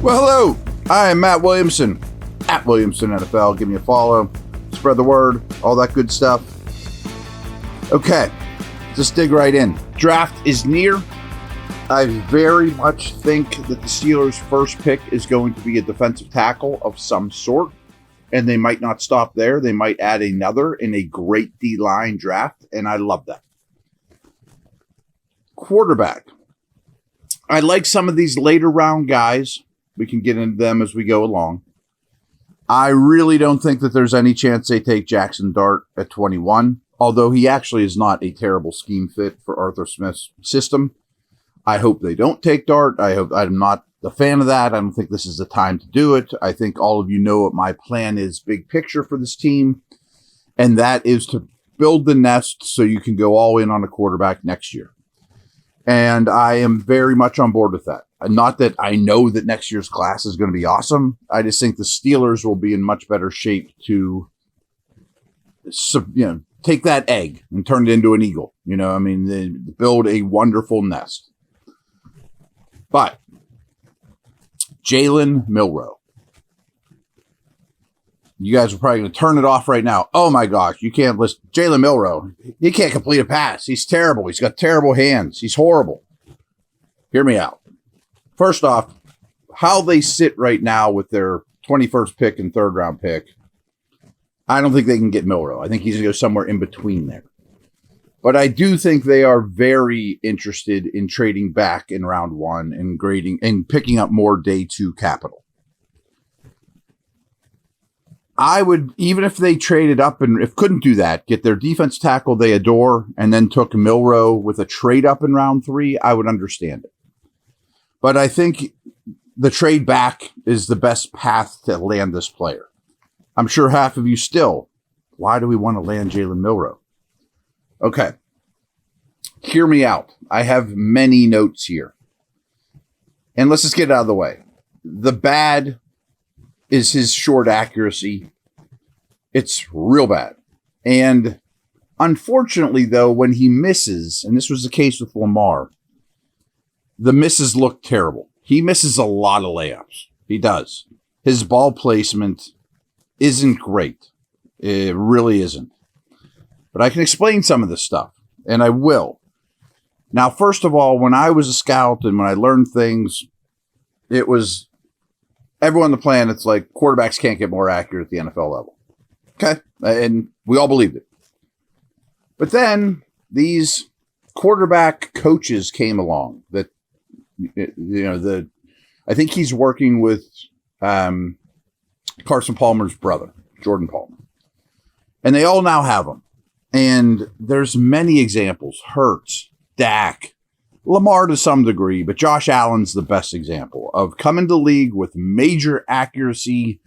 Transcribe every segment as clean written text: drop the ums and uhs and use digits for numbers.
Well, hello. I am Matt Williamson, at Williamson NFL. Give me a follow. Spread the word. All that good stuff. Okay. Just dig right in. Draft is near. I very much think that the Steelers' first pick is going to be a defensive tackle of some sort. And they might not stop there. They might add another in a great D-line draft. And I love that. Quarterback. I like some of these later round guys. We can get into them as we go along. I really don't think that there's any chance they take Jackson Dart at 21, although he actually is not a terrible scheme fit for Arthur Smith's system. I hope they don't take Dart. I'm not a fan of that. I don't think this is the time to do it. I think all of you know what my plan is, big picture for this team, and that is to build the nest so you can go all in on a quarterback next year. And I am very much on board with that. Not that I know that next year's class is going to be awesome. I just think the Steelers will be in much better shape to, take that egg and turn it into an eagle. They build a wonderful nest. But Jaylen Milroe. You guys are probably going to turn it off right now. Oh my gosh, you can't listen. Jaylen Milroe, he can't complete a pass. He's terrible. He's got terrible hands. He's horrible. Hear me out. First off, how they sit right now with their 21st pick and third round pick, I don't think they can get Milroe. I think he's going to go somewhere in between there. But I do think they are very interested in trading back in round one and grading and picking up more day two capital. I would, even if they traded up and if couldn't do that, get their defense tackle they adore and then took Milroe with a trade up in round three, I would understand it. But I think the trade back is the best path to land this player. I'm sure half of you still, why do we want to land Jalen Milroe? Okay. Hear me out. I have many notes here. And let's just get it out of the way. The bad is his short accuracy. It's real bad. And unfortunately, though, when he misses, and this was the case with Lamar, the misses look terrible. He misses a lot of layups. He does. His ball placement isn't great. It really isn't. But I can explain some of this stuff, and I will. Now, first of all, when I was a scout and when I learned things, it was everyone on the planet's like, quarterbacks can't get more accurate at the NFL level. Okay? And we all believed it. But then these quarterback coaches came along that, I think he's working with Carson Palmer's brother, Jordan Palmer. And they all now have him. And there's many examples. Hurts, Dak, Lamar to some degree, but Josh Allen's the best example of coming to league with major accuracy,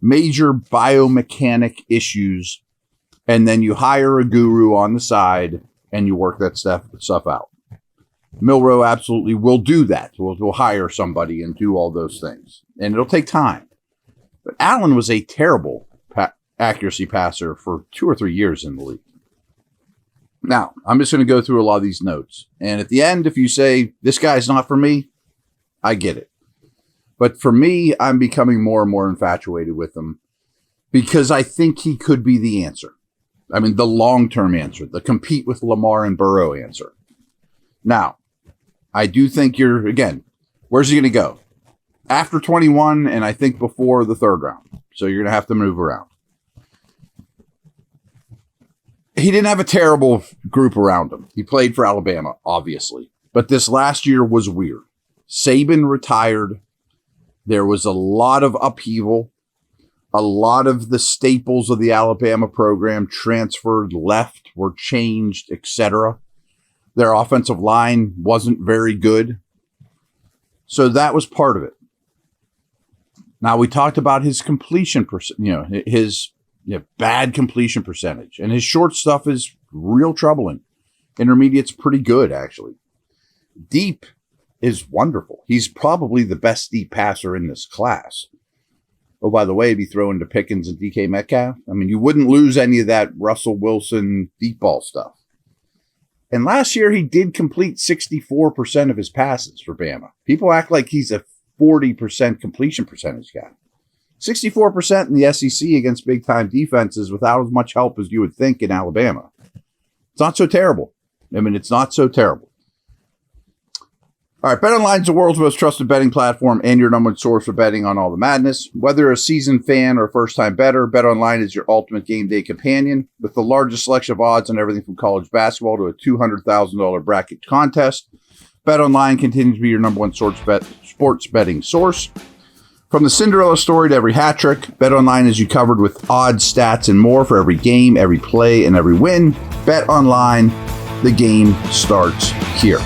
major biomechanic issues, and then you hire a guru on the side and you work that stuff out. Milroe absolutely will do that. We'll hire somebody and do all those things. And it'll take time. But Allen was a terrible accuracy passer for 2 or 3 years in the league. Now, I'm just going to go through a lot of these notes. And at the end, if you say, this guy's not for me, I get it. But for me, I'm becoming more and more infatuated with him because I think he could be the answer. I mean, the long-term answer, the compete with Lamar and Burrow answer. Now, I do think where's he going to go? After 21, and I think before the third round. So you're going to have to move around. He didn't have a terrible group around him. He played for Alabama, obviously. But this last year was weird. Saban retired. There was a lot of upheaval. A lot of the staples of the Alabama program transferred, left, were changed, etc. Their offensive line wasn't very good. So that was part of it. Now, we talked about his completion, his bad completion percentage. And his short stuff is real troubling. Intermediate's pretty good, actually. Deep is wonderful. He's probably the best deep passer in this class. Oh, by the way, if you throw into Pickens and DK Metcalf, I mean, you wouldn't lose any of that Russell Wilson deep ball stuff. And last year, he did complete 64% of his passes for Bama. People act like he's a 40% completion percentage guy. 64% in the SEC against big-time defenses without as much help as you would think in Alabama. It's not so terrible. I mean, it's not so terrible. All right, BetOnline is the world's most trusted betting platform and your number one source for betting on all the madness. Whether you're a seasoned fan or a first-time bettor, BetOnline is your ultimate game day companion with the largest selection of odds on everything from college basketball to a $200,000 bracket contest. BetOnline continues to be your number one sports betting source. From the Cinderella story to every hat trick, BetOnline has you covered with odds, stats, and more for every game, every play, and every win. BetOnline, the game starts here.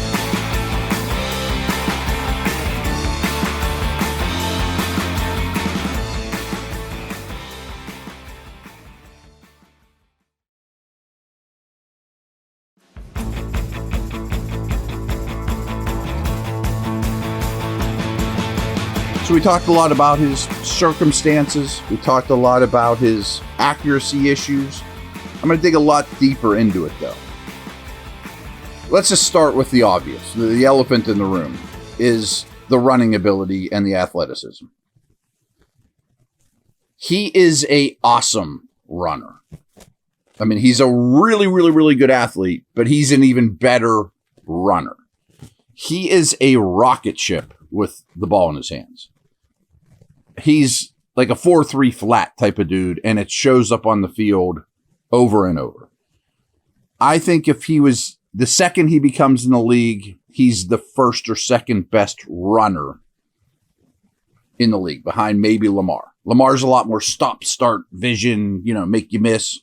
So we talked a lot about his circumstances. We talked a lot about his accuracy issues. I'm going to dig a lot deeper into it, though. Let's just start with the obvious. The elephant in the room is the running ability and the athleticism. He is an awesome runner. I mean, he's a really, really, really good athlete, but he's an even better runner. He is a rocket ship with the ball in his hands. He's like a 4-3 flat type of dude, and it shows up on the field over and over. I think if he was the second he becomes in the league, he's the first or second best runner in the league behind maybe Lamar. Lamar's a lot more stop-start vision, make you miss.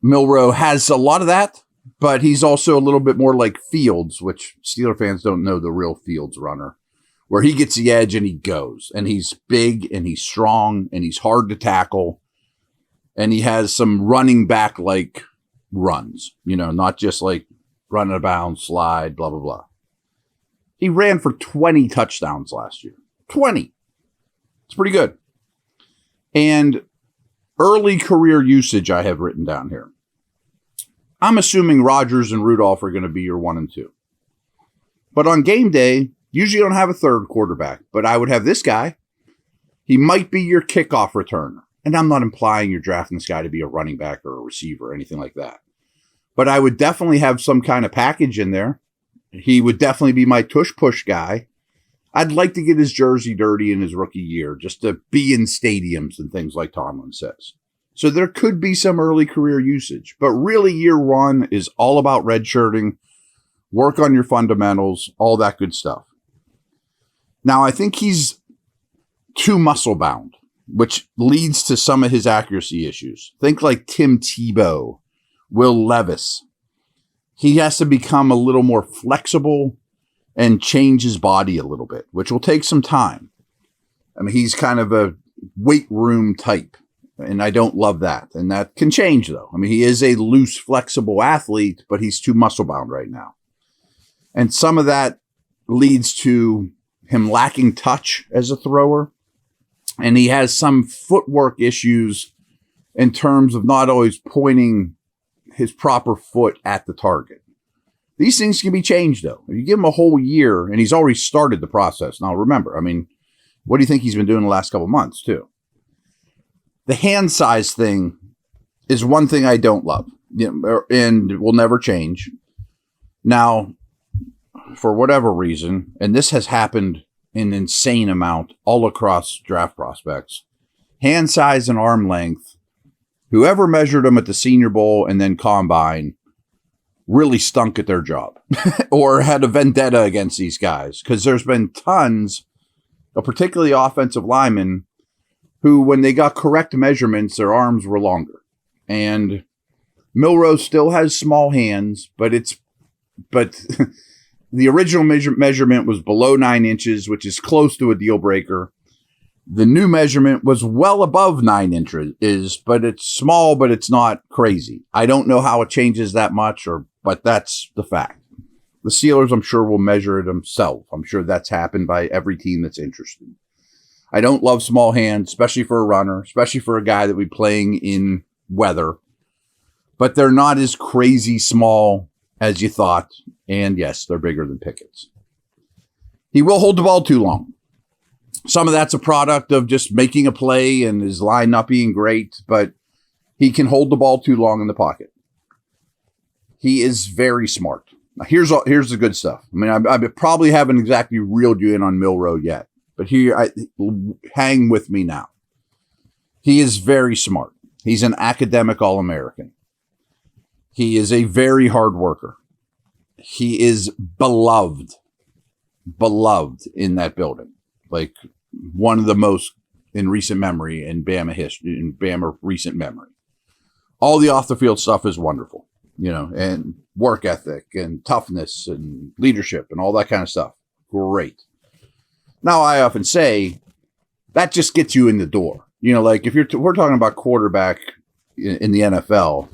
Milroe has a lot of that, but he's also a little bit more like Fields, which Steeler fans don't know the real Fields runner, where he gets the edge and he goes, and he's big and he's strong and he's hard to tackle, and he has some running back like runs, not just like run out of bounds, slide, blah, blah, blah. He ran for 20 touchdowns last year. 20. It's pretty good. And early career usage I have written down here. I'm assuming Rodgers and Rudolph are going to be your 1 and 2. But on game day, usually you don't have a third quarterback, but I would have this guy. He might be your kickoff returner. And I'm not implying you're drafting this guy to be a running back or a receiver or anything like that. But I would definitely have some kind of package in there. He would definitely be my tush-push guy. I'd like to get his jersey dirty in his rookie year, just to be in stadiums and things like Tomlin says. So there could be some early career usage. But really, year one is all about redshirting, work on your fundamentals, all that good stuff. Now, I think he's too muscle-bound, which leads to some of his accuracy issues. Think like Tim Tebow, Will Levis. He has to become a little more flexible and change his body a little bit, which will take some time. I mean, he's kind of a weight room type, and I don't love that. And that can change, though. I mean, he is a loose, flexible athlete, but he's too muscle-bound right now. And some of that leads to him lacking touch as a thrower. And he has some footwork issues in terms of not always pointing his proper foot at the target. These things can be changed, though. If you give him a whole year, and he's already started the process. Now, remember, I mean, what do you think he's been doing the last couple of months, too? The hand size thing is one thing I don't love, and will never change. Now, for whatever reason, and this has happened an insane amount all across draft prospects, hand size and arm length, whoever measured them at the Senior Bowl and then Combine really stunk at their job or had a vendetta against these guys, because there's been tons of particularly offensive linemen who, when they got correct measurements, their arms were longer. And Milroe still has small hands, but the original measurement was below 9 inches, which is close to a deal breaker. The new measurement was well above 9 inches, but it's small, but it's not crazy. I don't know how it changes that much, but that's the fact. The Steelers, I'm sure, will measure it themselves. I'm sure that's happened by every team that's interested. I don't love small hands, especially for a runner, especially for a guy that would be playing in weather. But they're not as crazy small as you thought. And yes, they're bigger than Pickett's. He will hold the ball too long. Some of that's a product of just making a play and his line not being great, but he can hold the ball too long in the pocket. He is very smart. Now, here's the good stuff. I mean, I probably haven't exactly reeled you in on Milroe yet, but hang with me now. He is very smart. He's an academic All-American. He is a very hard worker. He is beloved in that building. Like one of the most in recent memory in Bama history, in Bama recent memory. All the off the field stuff is wonderful, and work ethic and toughness and leadership and all that kind of stuff. Great. Now, I often say that just gets you in the door. Like if we're talking about quarterback in the NFL,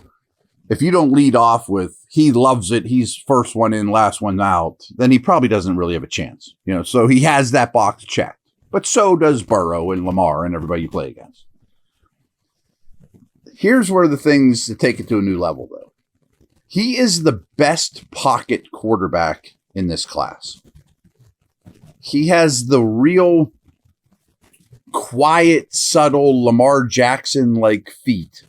if you don't lead off with he loves it, he's first one in, last one out, then he probably doesn't really have a chance. So he has that box checked. But so does Burrow and Lamar and everybody you play against. Here's where the things to take it to a new level, though. He is the best pocket quarterback in this class. He has the real quiet, subtle Lamar Jackson-like feet,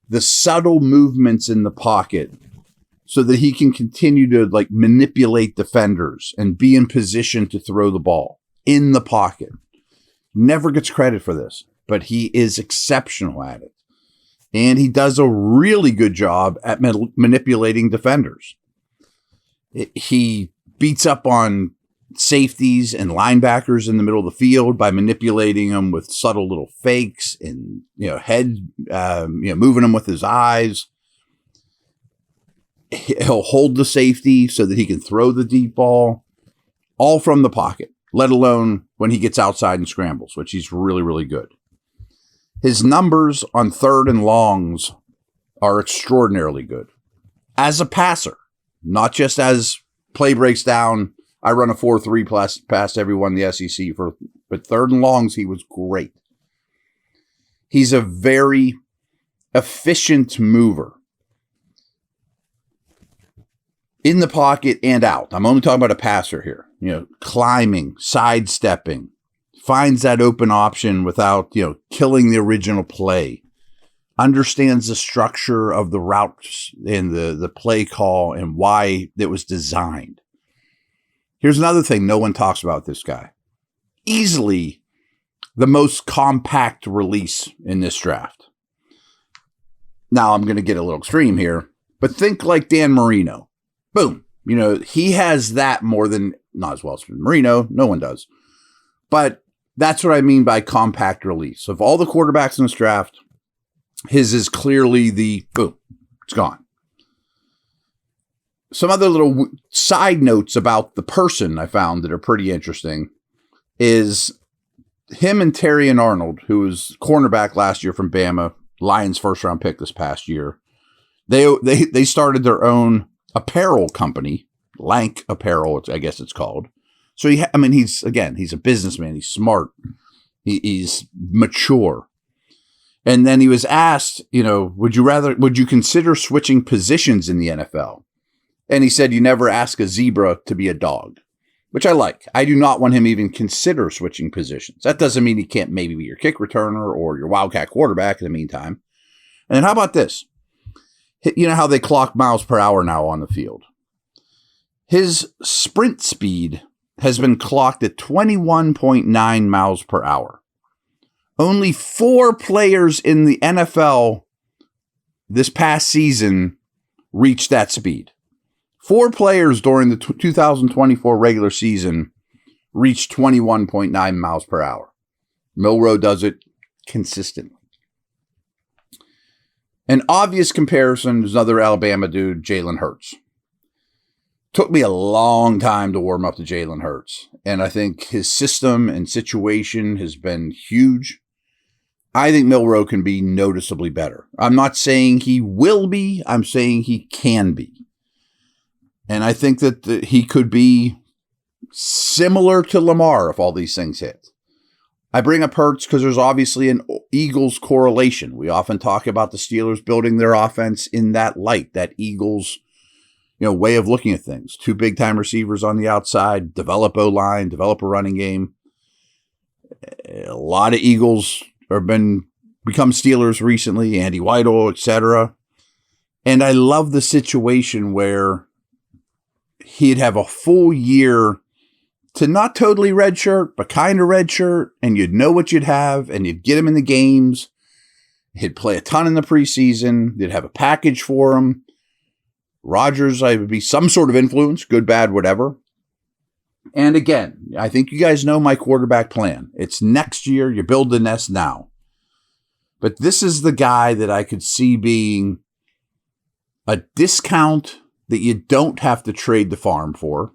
the subtle movements in the pocket so that he can continue to manipulate defenders and be in position to throw the ball in the pocket. Never gets credit for this, but he is exceptional at it. And he does a really good job at manipulating defenders. He beats up on safeties and linebackers in the middle of the field by manipulating them with subtle little fakes and, moving them with his eyes. He'll hold the safety so that he can throw the deep ball, all from the pocket, let alone when he gets outside and scrambles, which he's really, really good. His numbers on third and longs are extraordinarily good. As a passer, not just as play breaks down, I run a 4-3 past everyone in the SEC, but third and longs, he was great. He's a very efficient mover in the pocket and out. I'm only talking about a passer here. Climbing, sidestepping, finds that open option without, killing the original play. Understands the structure of the routes and the play call and why it was designed. Here's another thing no one talks about this guy. Easily the most compact release in this draft. Now I'm going to get a little extreme here, but think like Dan Marino. Boom. He has that more than, not as well as Marino. No one does. But that's what I mean by compact release. Of all the quarterbacks in this draft, his is clearly the boom. It's gone. Some other little side notes about the person I found that are pretty interesting is him and Terrion Arnold, who was cornerback last year from Bama, Lions first round pick this past year. They started their own apparel company, Lank Apparel, I guess it's called. So he's a businessman. He's smart. He's mature. And then he was asked, would you consider switching positions in the NFL? And he said, you never ask a zebra to be a dog, which I like. I do not want him even consider switching positions. That doesn't mean he can't maybe be your kick returner or your wildcat quarterback in the meantime. And then how about this? You know how they clock miles per hour now on the field? His sprint speed has been clocked at 21.9 miles per hour. Only 4 players in the NFL this past season reached that speed. 4 players during the 2024 regular season reached 21.9 miles per hour. Milroe does it consistently. An obvious comparison is another Alabama dude, Jalen Hurts. Took me a long time to warm up to Jalen Hurts, and I think his system and situation has been huge. I think Milroe can be noticeably better. I'm not saying he will be, I'm saying he can be. And I think that he could be similar to Lamar if all these things hit. I bring up Hurts because there's obviously an Eagles correlation. We often talk about the Steelers building their offense in that light, that Eagles, way of looking at things. 2 big-time receivers on the outside, develop O-line, develop a running game. A lot of Eagles have become Steelers recently, Andy Weidel, etc. And I love the situation where he'd have a full year to not totally redshirt, but kind of redshirt, and you'd know what you'd have, and you'd get him in the games. He'd play a ton in the preseason. They'd have a package for him. Rodgers, I would be some sort of influence, good, bad, whatever. And again, I think you guys know my quarterback plan. It's next year. You build the nest now. But this is the guy that I could see being a discount that you don't have to trade the farm for.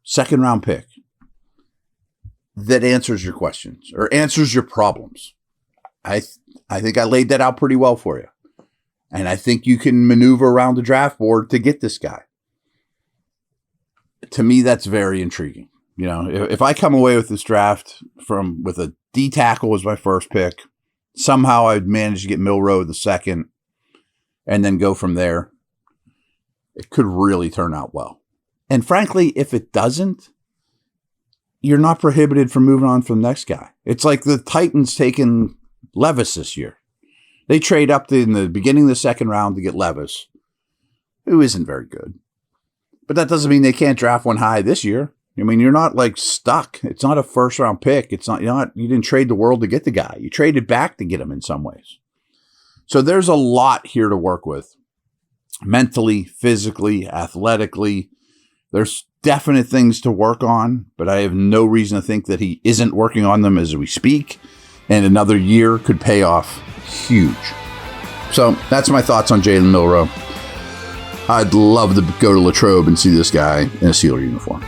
2nd round pick that answers your questions or answers your problems. I think I laid that out pretty well for you. And I think you can maneuver around the draft board to get this guy. To me, that's very intriguing. If I come away with this draft with a D tackle as my first pick, somehow I'd manage to get Milroe the 2nd and then go from there. It could really turn out well. And frankly, if it doesn't, you're not prohibited from moving on from the next guy. It's like the Titans taking Levis this year. They trade up in the beginning of the 2nd round to get Levis, who isn't very good. But that doesn't mean they can't draft one high this year. I mean, you're not stuck. It's not a 1st round pick. It's not, you didn't trade the world to get the guy. You traded back to get him in some ways. So there's a lot here to work with. Mentally, physically, athletically. There's definite things to work on, but I have no reason to think that he isn't working on them as we speak. And another year could pay off huge. So that's my thoughts on Jaylen Milroe. I'd love to go to Latrobe and see this guy in a Steeler uniform.